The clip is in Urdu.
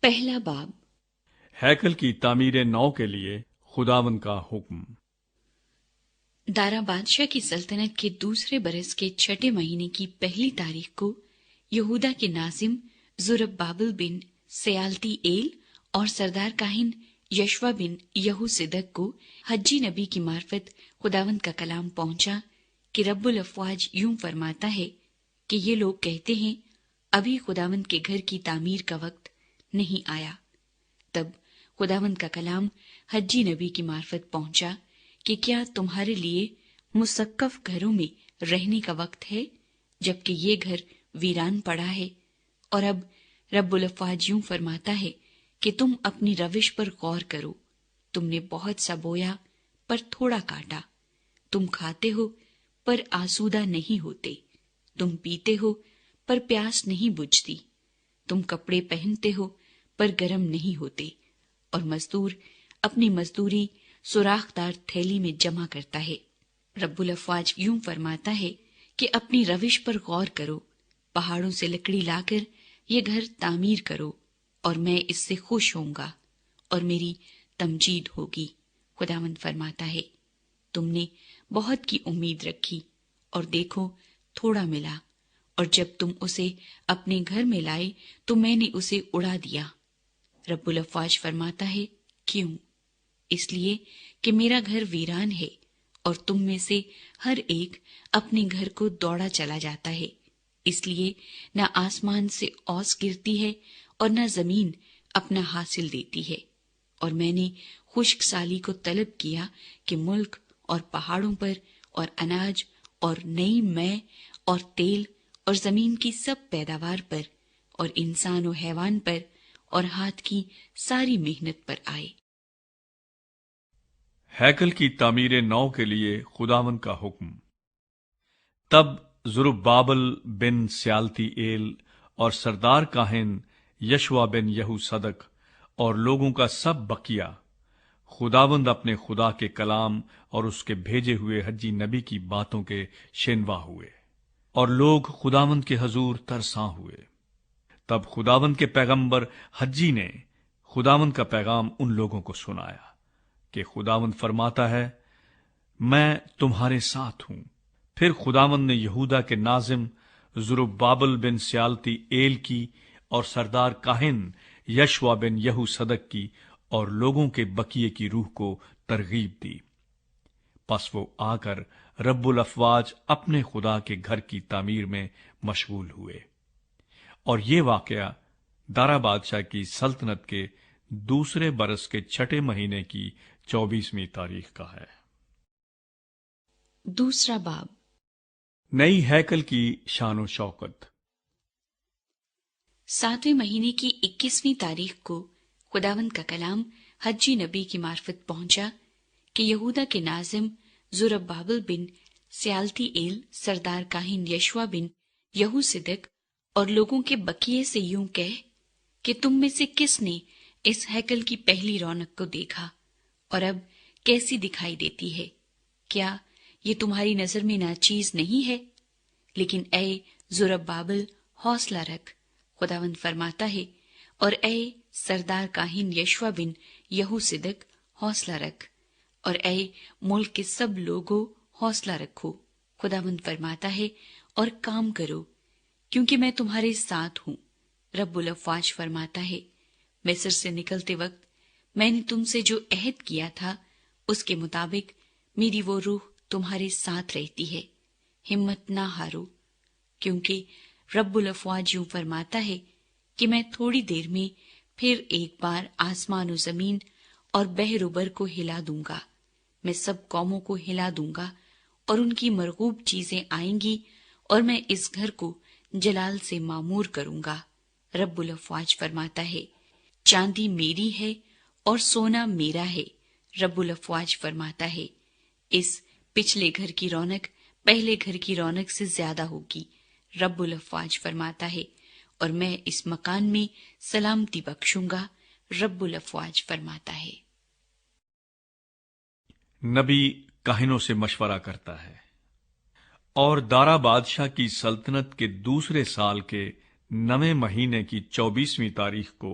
پہلا باب ہیکل کی تعمیر نو کے لیے خداوند کا حکم۔ دارا بادشاہ کی سلطنت کے دوسرے برس کے چھٹے مہینے کی پہلی تاریخ کو یہودا کے ناظم زربابل بن سیالتی ایل اور سردار کاہن یشوا بن یہو صدق کو حجی نبی کی معرفت خداوند کا کلام پہنچا کہ رب الافواج یوں فرماتا ہے کہ یہ لوگ کہتے ہیں ابھی خداوند کے گھر کی تعمیر کا وقت نہیں آیا۔ تب خداوند کا کلام حجی نبی کی معرفت پہنچا کہ کیا تمہارے لیے مسقف گھروں میں رہنے کا وقت ہے جبکہ یہ گھر ویران پڑا ہے؟ اور اب رب الافواج یوں فرماتا ہے کہ تم اپنی روش پر غور کرو۔ تم نے بہت سا بویا پر تھوڑا کاٹا، تم کھاتے ہو پر آسودہ نہیں ہوتے، تم پیتے ہو پر پیاس نہیں بجھتی، تم کپڑے پہنتے ہو پر گرم نہیں ہوتے، اور مزدور اپنی مزدوری سوراخ دار تھیلی میں جمع کرتا ہے۔ رب الافواج یوں فرماتا ہے کہ اپنی روش پر غور کرو، پہاڑوں سے لکڑی لا کر یہ گھر تعمیر کرو، اور میں اس سے خوش ہوں گا اور میری تمجید ہوگی۔ خداوند فرماتا ہے تم نے بہت کی امید رکھی اور دیکھو تھوڑا ملا، اور جب تم اسے اپنے گھر میں لائے تو میں نے اسے اڑا دیا۔ رب الافواج فرماتا ہے کیوں؟ اس لیے کہ میرا گھر ویران ہے اور تم میں سے ہر ایک اپنے گھر کو دوڑا چلا جاتا ہے۔ اس لیے نہ آسمان سے اوس گرتی ہے اور نہ زمین اپنا حاصل دیتی ہے، اور میں نے خشک سالی کو طلب کیا کہ ملک اور پہاڑوں پر اور اناج اور نئی مے اور تیل اور زمین کی سب پیداوار پر اور انسان و حیوان پر اور ہاتھ کی ساری محنت پر آئے۔ ہیکل کی تعمیر نو کے لیے خداوند کا حکم۔ تب زربابل بن سیالتی ایل اور سردار کاہن یشوا بن یہو صدق اور لوگوں کا سب بقیہ خداوند اپنے خدا کے کلام اور اس کے بھیجے ہوئے حجی نبی کی باتوں کے شنوا ہوئے، اور لوگ خداوند کے حضور ترساں ہوئے۔ تب خداوند کے پیغمبر حجی نے خداوند کا پیغام ان لوگوں کو سنایا کہ خداوند فرماتا ہے میں تمہارے ساتھ ہوں۔ پھر خداوند نے یہودا کے ناظم زربابل بن سیالتی ایل کی اور سردار کاہن یشوا بن یہو صدق کی اور لوگوں کے بقیے کی روح کو ترغیب دی۔ پس وہ آ کر رب الافواج اپنے خدا کے گھر کی تعمیر میں مشغول ہوئے۔ اور یہ واقعہ دارا بادشاہ کی سلطنت کے دوسرے برس کے چھٹے مہینے کی 24ویں تاریخ کا ہے۔ دوسرا باب نئی ہیکل کی شان و شوکت۔ 7ویں مہینے کی 21ویں تاریخ کو خداوند کا کلام حجی نبی کی معرفت پہنچا کہ یہودا کے ناظم زربابل بن سیالتی ایل سردار کاہن یشوا بن یہو صدق اور لوگوں کے بقیے سے یوں کہہ کہ تم میں سے کس نے اس ہیکل کی پہلی رونق کو دیکھا اور اب کیسی دکھائی دیتی ہے؟ کیا یہ تمہاری نظر میں ناچیز نہیں ہے؟ لیکن اے زربابل حوصلہ رکھ، خداوند فرماتا ہے، اور اے سردار کاہن یشوا بن یہو صدق حوصلہ رکھ، اور اے ملک کے سب لوگوں حوصلہ رکھو، خداوند فرماتا ہے، اور کام کرو کیونکہ میں تمہارے ساتھ ہوں۔ رب الافواج فرماتا ہے مصر سے نکلتے وقت میں نے تم سے جو عہد کیا تھا اس کے مطابق میری وہ روح تمہارے ساتھ رہتی ہے۔ ہمت نہ ہارو، کیونکہ رب الافواج یوں فرماتا ہے کہ میں تھوڑی دیر میں پھر ایک بار آسمان و زمین اور بحر و بر کو ہلا دوں گا۔ میں سب قوموں کو ہلا دوں گا اور ان کی مرغوب چیزیں آئیں گی، اور میں اس گھر کو جلال سے معمور کروں گا۔ رب الافواج فرماتا ہے چاندی میری ہے اور سونا میرا ہے۔ رب الافواج فرماتا ہے اس پچھلے گھر کی رونق پہلے گھر کی رونق سے زیادہ ہوگی۔ رب الافواج فرماتا ہے اور میں اس مکان میں سلامتی بخشوں گا۔ رب الافواج فرماتا ہے۔ نبی کاہنوں سے مشورہ کرتا ہے۔ اور دارا بادشاہ کی سلطنت کے دوسرے سال کے 9ویں مہینے کی 24ویں تاریخ کو